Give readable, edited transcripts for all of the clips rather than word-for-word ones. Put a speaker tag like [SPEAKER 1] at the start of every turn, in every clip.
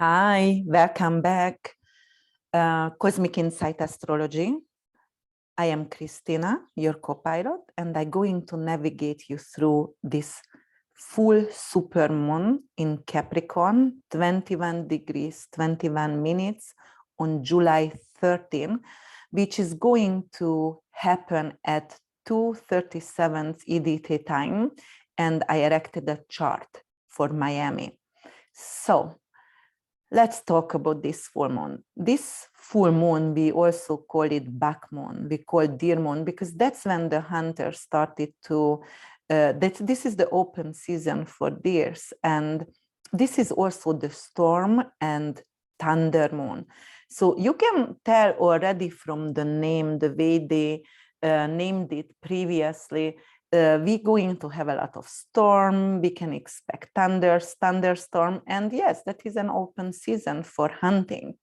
[SPEAKER 1] Hi, welcome back. Cosmic Insight Astrology. I am Christina, your co-pilot, and I'm going to navigate you through this full supermoon in Capricorn, 21 degrees, 21 minutes on July 13, which is going to happen at 2:37 EDT time, and I erected a chart for Miami. So let's talk about this full moon. This full moon, we also call it back moon. We call it deer moon because that's when the hunters started to, this is the open season for deers. And this is also the storm and thunder moon. So you can tell already from the name, the way they named it previously, we're going to have a lot of storm, we can expect thunderstorm, and yes, that is an open season for hunting.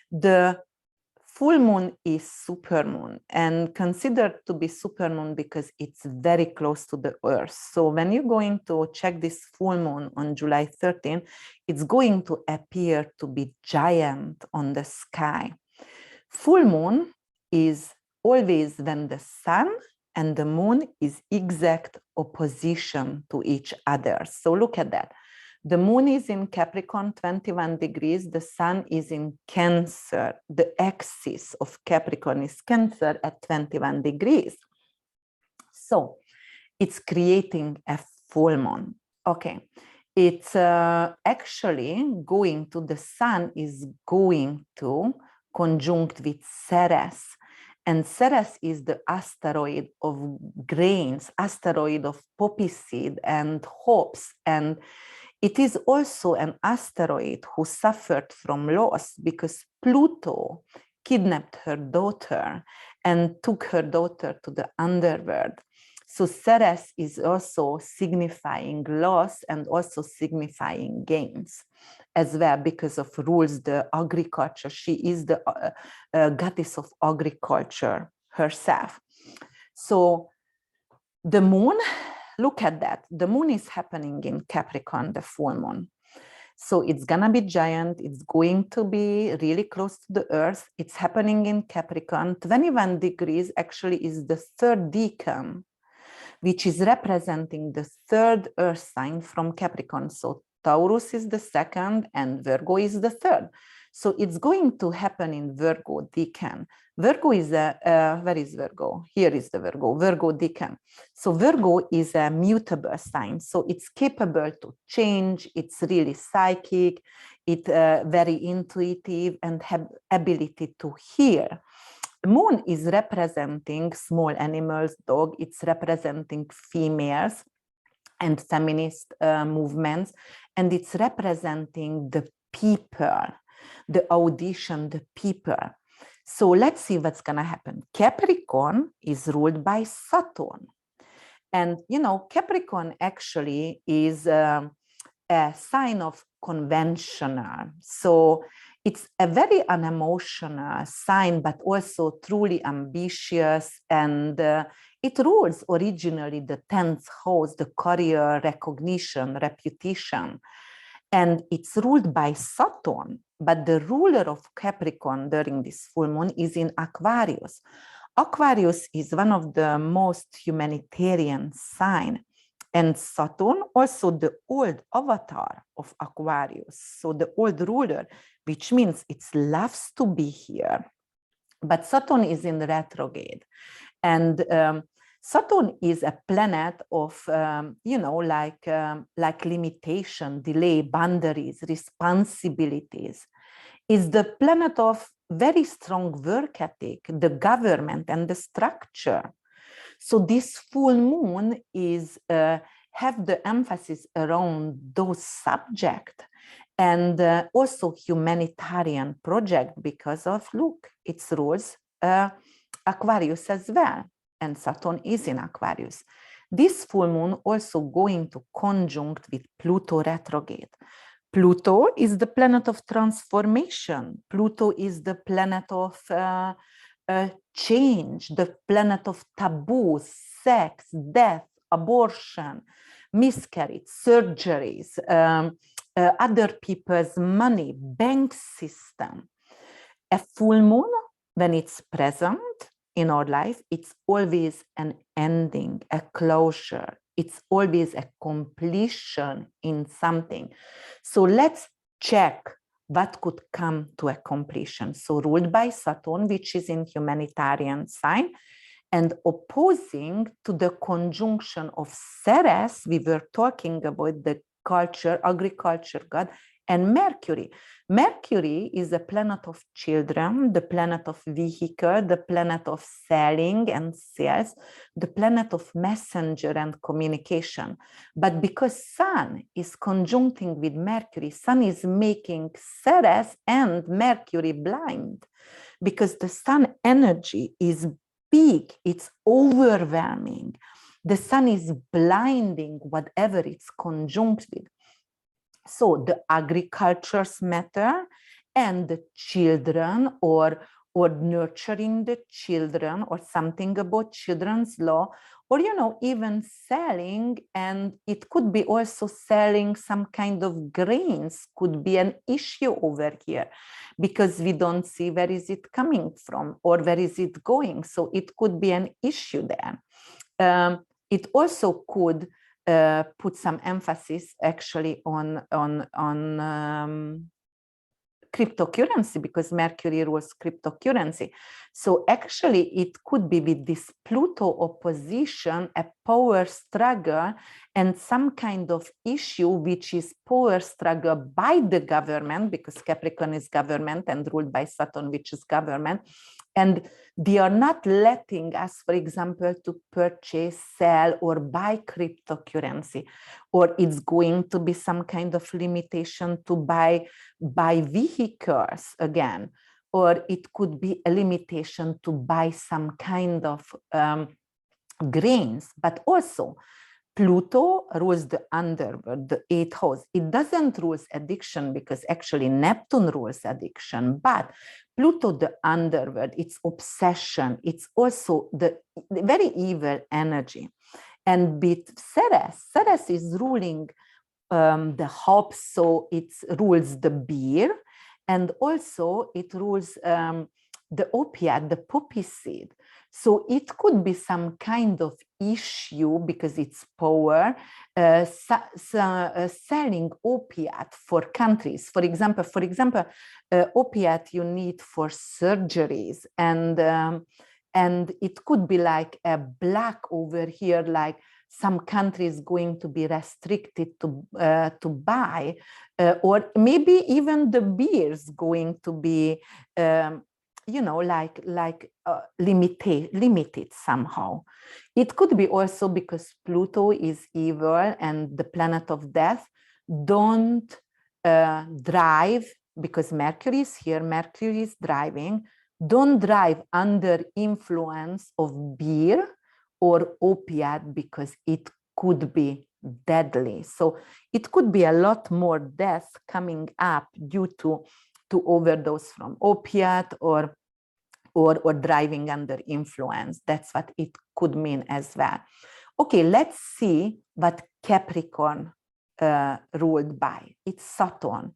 [SPEAKER 1] The full moon is supermoon and considered to be supermoon because it's very close to the earth. So when you're going to check this full moon on July 13, it's going to appear to be giant on the sky. Full moon is always when the sun and the moon is exact opposition to each other. So look at that. The moon is in Capricorn, 21 degrees. The sun is in Cancer. The axis of Capricorn is Cancer at 21 degrees. So it's creating a full moon. Okay. It's actually going to, the sun is going to conjunct with Ceres. And Ceres is the asteroid of grains, asteroid of poppy seed and hopes. And it is also an asteroid who suffered from loss because Pluto kidnapped her daughter and took her daughter to the underworld. So Ceres is also signifying loss and also signifying gains as well because of rules, the agriculture. She is the goddess of agriculture herself. So the moon, look at that. The moon is happening in Capricorn, the full moon. So it's gonna be giant. It's going to be really close to the earth. It's happening in Capricorn. 21 degrees actually is the third decan, which is representing the third earth sign from Capricorn. So Taurus is the second and Virgo is the third. So it's going to happen in Virgo decan. Virgo is where is Virgo? Here is the Virgo decan. So Virgo is a mutable sign. So it's capable to change. It's really psychic. It's very intuitive and have ability to hear. Moon is representing small animals, dog. It's representing females and feminist movements. And it's representing the people, the audition, the people. So let's see what's going to happen. Capricorn is ruled by Saturn. And, you know, Capricorn actually is a sign of conventional. So it's a very unemotional sign, but also truly ambitious. And it rules originally the 10th house, the career, recognition, reputation. And it's ruled by Saturn, but the ruler of Capricorn during this full moon is in Aquarius. Aquarius is one of the most humanitarian signs. And Saturn, also the old avatar of Aquarius, so the old ruler, which means it loves to be here. But Saturn is in retrograde. And Saturn is a planet of, you know, like limitation, delay, boundaries, responsibilities. It's the planet of very strong work ethic, the government and the structure. So this full moon is have the emphasis around those subjects and also humanitarian project because of, look, it rules Aquarius as well. And Saturn is in Aquarius. This full moon also going to conjunct with Pluto retrograde. Pluto is the planet of transformation. Pluto is the planet of change, the planet of taboos, sex, death, abortion, miscarriage, surgeries, other people's money, bank system. A full moon, when it's present in our life, it's always an ending, a closure. It's always a completion in something. So let's check what could come to a completion. So ruled by Saturn, which is in humanitarian sign, and opposing to the conjunction of Ceres, we were talking about the culture, agriculture god, and Mercury. Mercury is the planet of children, the planet of vehicle, the planet of selling and sales, the planet of messenger and communication. But because Sun is conjuncting with Mercury, Sun is making Ceres and Mercury blind, because the Sun energy is big, it's overwhelming. The Sun is blinding whatever it's conjunct with. So the agricultures matter, and the children, or nurturing the children, or something about children's law, or even selling, and it could be also selling some kind of grains could be an issue over here, because we don't see where is it coming from or where is it going. So it could be an issue there. It also could put some emphasis actually on cryptocurrency, because Mercury rules cryptocurrency. So actually it could be with this Pluto opposition, a power struggle and some kind of issue, which is power struggle by the government, because Capricorn is government and ruled by Saturn, which is government. And they are not letting us, for example, to purchase, sell, or buy cryptocurrency, or it's going to be some kind of limitation to buy vehicles again, or it could be a limitation to buy some kind of grains. But also Pluto rules the underworld, the 8th house. It doesn't rule addiction, because actually Neptune rules addiction, but Pluto, the underworld, it's obsession. It's also the very evil energy. And with Ceres is ruling the hops, so it rules the beer, and also it rules the opiate, the poppy seed. So it could be some kind of issue, because it's power, selling opiate for countries. For example, opiate you need for surgeries, and it could be like a black over here, like some countries going to be restricted to buy, or maybe even the beers going to be limited somehow. It could be also because Pluto is evil and the planet of death. Don't drive, because Mercury is here, Mercury is driving. Don't drive under influence of beer or opiate, because it could be deadly. So it could be a lot more death coming up due to overdose from opiate or driving under influence. That's what it could mean as well. Okay, let's see what Capricorn ruled by. It's Saturn,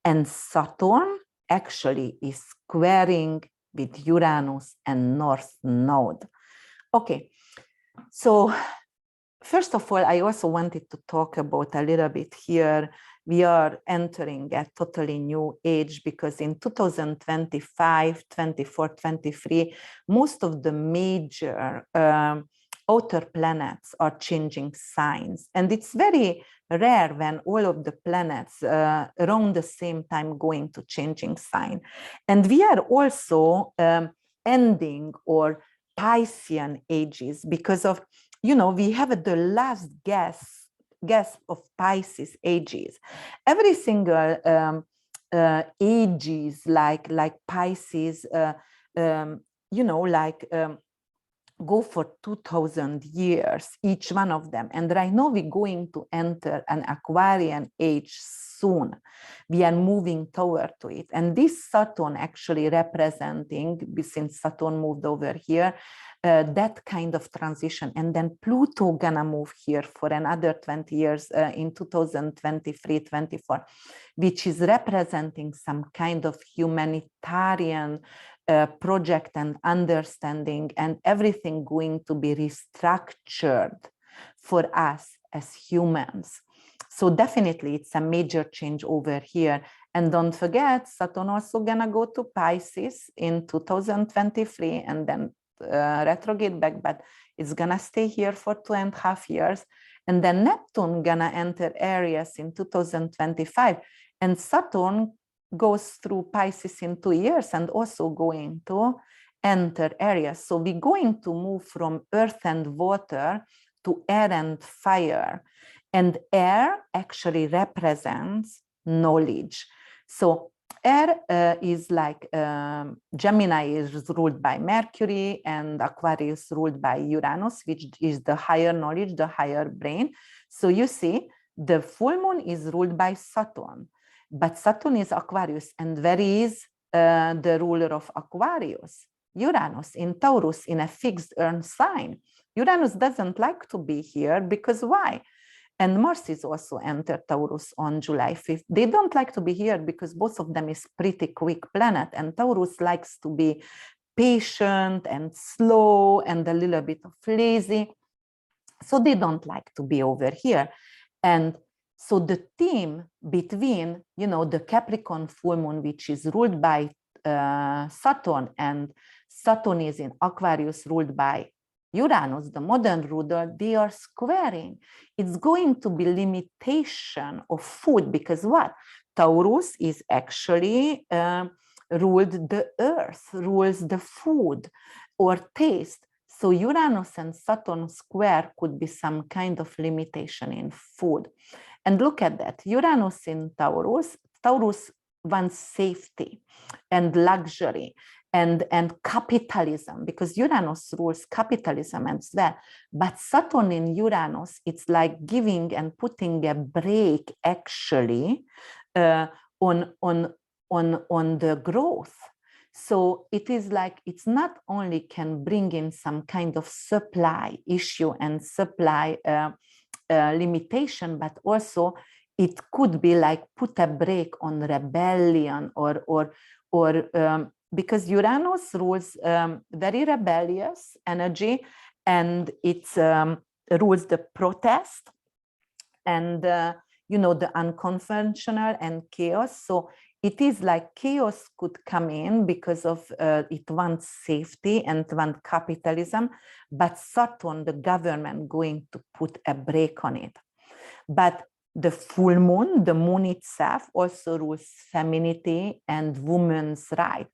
[SPEAKER 1] and Saturn actually is squaring with Uranus and North Node. Okay, so first of all, I also wanted to talk about a little bit here. We are entering a totally new age, because in 2025, 24, 23, most of the major outer planets are changing signs. And it's very rare when all of the planets around the same time going to changing sign. And we are also ending or Piscean ages, because of, we have the last gasp of Pisces ages. Every single ages like Pisces, go for 2000 years, each one of them. And right now we're going to enter an Aquarian age soon. We are moving toward to it. And this Saturn actually representing, since Saturn moved over here, that kind of transition. And then Pluto gonna move here for another 20 years in 2023, 24, which is representing some kind of humanitarian project and understanding, and everything going to be restructured for us as humans. So definitely it's a major change over here. And don't forget, Saturn also gonna go to Pisces in 2023 and then retrograde back, but it's gonna stay here for 2.5 years. And then Neptune gonna enter Aries in 2025. And Saturn goes through Pisces in 2 years and also going to enter Aries. So we're going to move from earth and water to air and fire. And air actually represents knowledge. So air is like Gemini is ruled by Mercury and Aquarius ruled by Uranus, which is the higher knowledge, the higher brain. So you see, the full moon is ruled by Saturn. But Saturn is Aquarius, and where is the ruler of Aquarius? Uranus in Taurus, in a fixed earth sign. Uranus doesn't like to be here because why? And Mars is also entered Taurus on July 5th. They don't like to be here because both of them is pretty quick planet, and Taurus likes to be patient and slow and a little bit of lazy. So they don't like to be over here. And so the theme between, the Capricorn full moon, which is ruled by Saturn, and Saturn is in Aquarius ruled by Uranus, the modern ruler, they are squaring. It's going to be limitation of food because what? Taurus is actually ruled the earth, rules the food or taste. So Uranus and Saturn square could be some kind of limitation in food. And look at that, Uranus in Taurus, Taurus wants safety and luxury and capitalism, because Uranus rules capitalism as well. But Saturn in Uranus, it's like giving and putting a brake actually on the growth. So it is like, it's not only can bring in some kind of supply issue and supply limitation, but also it could be like put a brake on rebellion or because Uranus rules very rebellious energy, and it rules the protest and the unconventional and chaos. So it is like chaos could come in because of it wants safety and wants capitalism, but Saturn, the government, going to put a brake on it. But the full moon, the moon itself, also rules femininity and women's rights.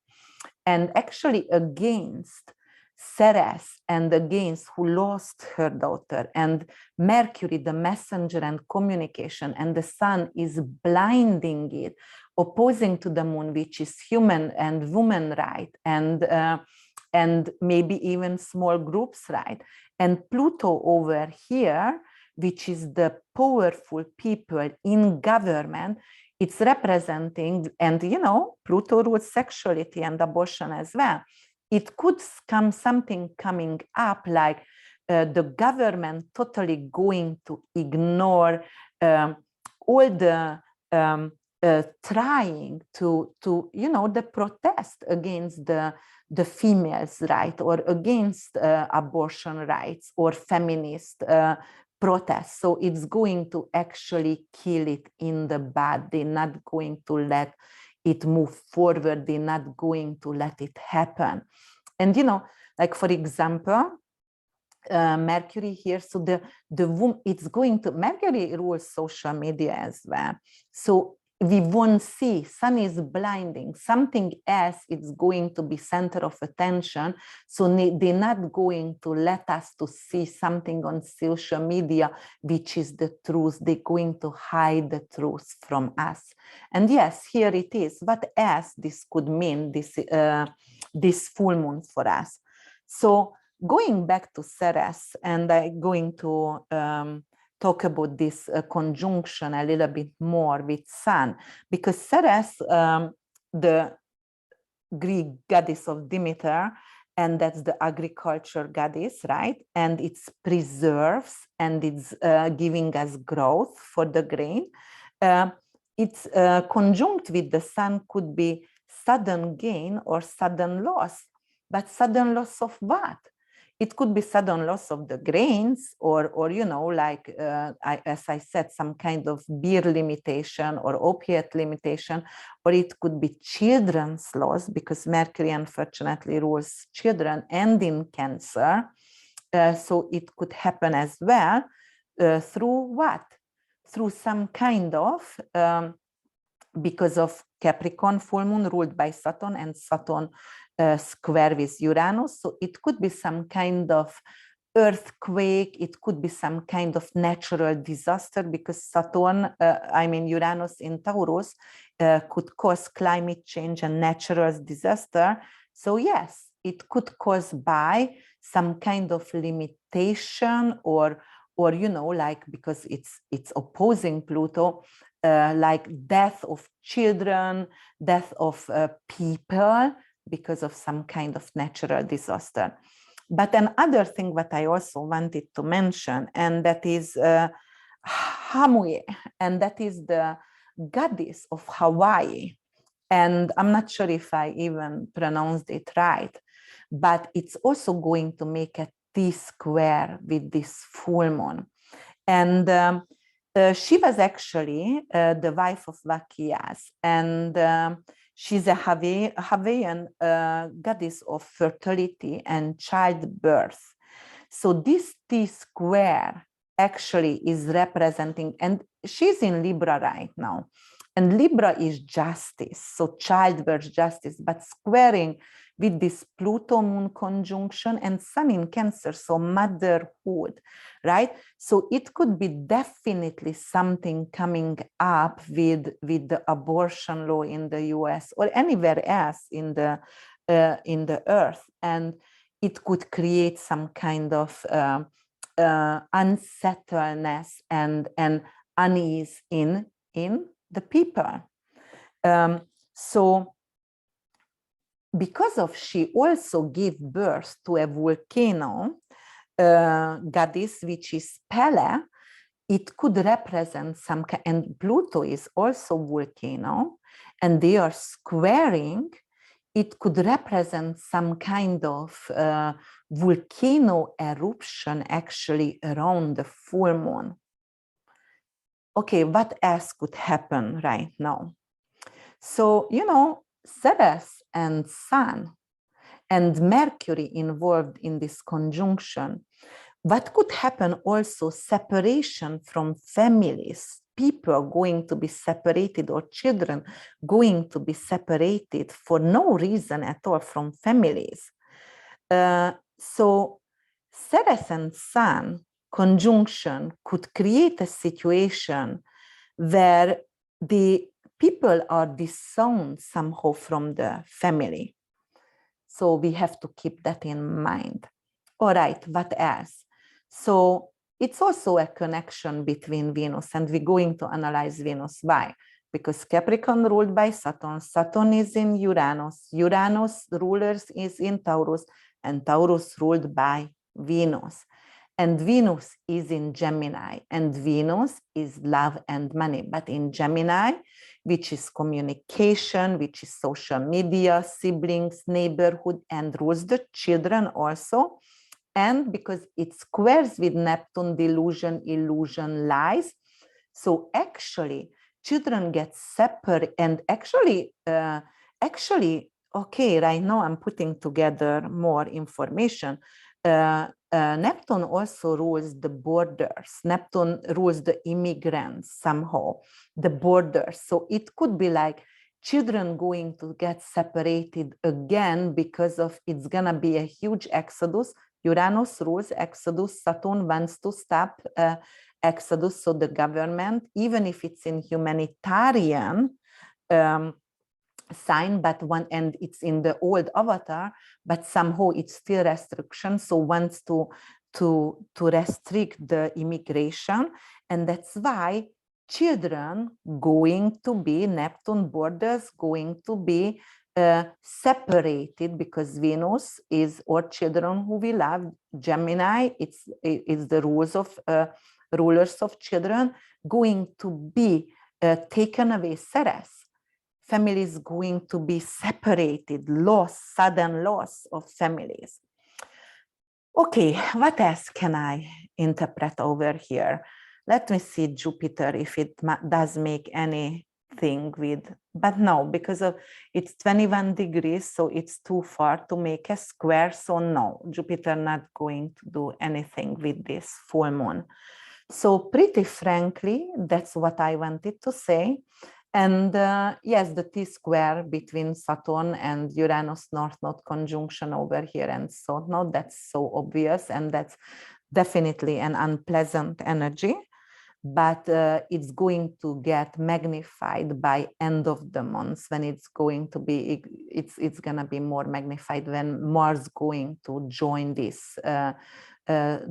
[SPEAKER 1] And actually against Ceres and against who lost her daughter, and Mercury, the messenger and communication, and the sun is blinding it, opposing to the moon, which is human and woman right, and maybe even small groups right. And Pluto over here, which is the powerful people in government, it's representing, and Pluto rules sexuality and abortion as well. It could come something coming up like the government totally going to ignore all the trying to the protest against the females' right, or against abortion rights, or feminist protest. So it's going to actually kill it in the bud. They're not going to let it move forward. They're not going to let it happen. And like for example, Mercury here, so the womb, it's going to, Mercury rules social media as well. So we won't see, sun is blinding, something else is going to be center of attention. So they're not going to let us to see something on social media, which is the truth. They're going to hide the truth from us. And yes, here it is. What else this could mean, this full moon for us? So going back to Ceres, and I'm going to talk about this conjunction a little bit more with Sun, because Ceres, the Greek goddess of Demeter, and that's the agriculture goddess, right? And it's preserves and it's giving us growth for the grain. It's conjunct with the Sun could be sudden gain or sudden loss, but sudden loss of what? It could be sudden loss of the grains, or you know, like as I said, some kind of beer limitation or opiate limitation, or it could be children's loss, because Mercury unfortunately rules children and in Cancer. So it could happen as well through what? Through some kind of, because of Capricorn full moon ruled by Saturn, and Saturn square with Uranus. So it could be some kind of earthquake, it could be some kind of natural disaster, because Saturn, Uranus in Taurus could cause climate change and natural disaster. So yes, it could cause by some kind of limitation, or you know, like, because it's opposing Pluto, like death of children, death of people, because of some kind of natural disaster. But another thing what I also wanted to mention, and that is Hamuye, and that is the goddess of Hawaii. And I'm not sure if I even pronounced it right, but it's also going to make a T-square with this full moon. And she was actually the wife of Vakias, and she's a Hawaiian goddess of fertility and childbirth. So this T-square actually is representing, and she's in Libra right now, and Libra is justice, so childbirth justice, but squaring with this Pluto moon conjunction and Sun in Cancer, so motherhood, right? So it could be definitely something coming up with the abortion law in the US or anywhere else in the earth, and it could create some kind of unsettledness and unease in the people. So because of she also gave birth to a volcano goddess, which is Pele, it could represent some, and Pluto is also volcano, and they are squaring. It could represent some kind of volcano eruption actually around the full moon. Okay, what else could happen right now? So, you know, Ceres and Sun and Mercury involved in this conjunction. What could happen also? Separation from families, people going to be separated, or children going to be separated for no reason at all from families. So Ceres and Sun conjunction could create a situation where the people are disowned somehow from the family. So we have to keep that in mind. All right, what else? So it's also a connection between Venus, and we're going to analyze Venus. Why? Because Capricorn ruled by Saturn, Saturn is in Uranus, Uranus rulers is in Taurus, and Taurus ruled by Venus. And Venus is in Gemini, and Venus is love and money. But in Gemini, which is communication, which is social media, siblings, neighborhood, and rules the children also. And because it squares with Neptune, delusion, illusion, lies. So actually, children get separate, and actually, okay, right now I'm putting together more information. Neptune also rules the borders. Neptune rules the immigrants somehow, the borders. So it could be like children going to get separated again because of it's gonna be a huge exodus. Uranus rules exodus. Saturn wants to stop exodus. So the government, even if it's in humanitarian sign, but one, and it's in the old avatar, but somehow it's still restriction. So wants to restrict the immigration, and that's why children going to be Neptune borders going to be separated, because Venus is our children who we love. Gemini, it's the rulers of children, going to be taken away. Ceres, families going to be separated, loss, sudden loss of families. Okay, what else can I interpret over here? Let me see Jupiter, if it does make anything with, but no, because of it's 21 degrees, so it's too far to make a square. So no, Jupiter not going to do anything with this full moon. So pretty frankly, that's what I wanted to say. And yes, the T-square between Saturn and Uranus North Node conjunction over here and South Node, that's so obvious, and that's definitely an unpleasant energy, but it's going to get magnified by end of the month, when it's going to be, it's going to be more magnified when Mars going to join this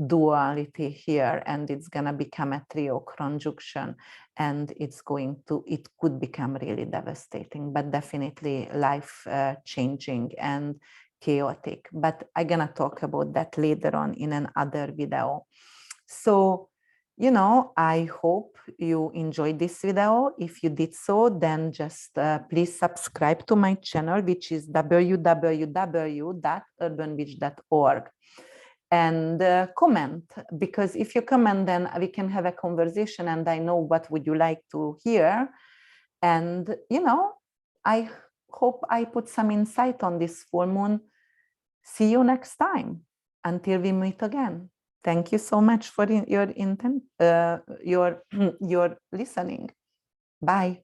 [SPEAKER 1] duality here, and it's going to become a trio conjunction, and it could become really devastating, but definitely life changing and chaotic. But I'm going to talk about that later on in another video. So, you know, I hope you enjoyed this video. If you did so, then just please subscribe to my channel, which is www.urbanwitch.org. And comment, because if you comment, then we can have a conversation, and I know what would you like to hear. And, you know, I hope I put some insight on this full moon. See you next time, until we meet again. Thank you so much for your listening. Bye.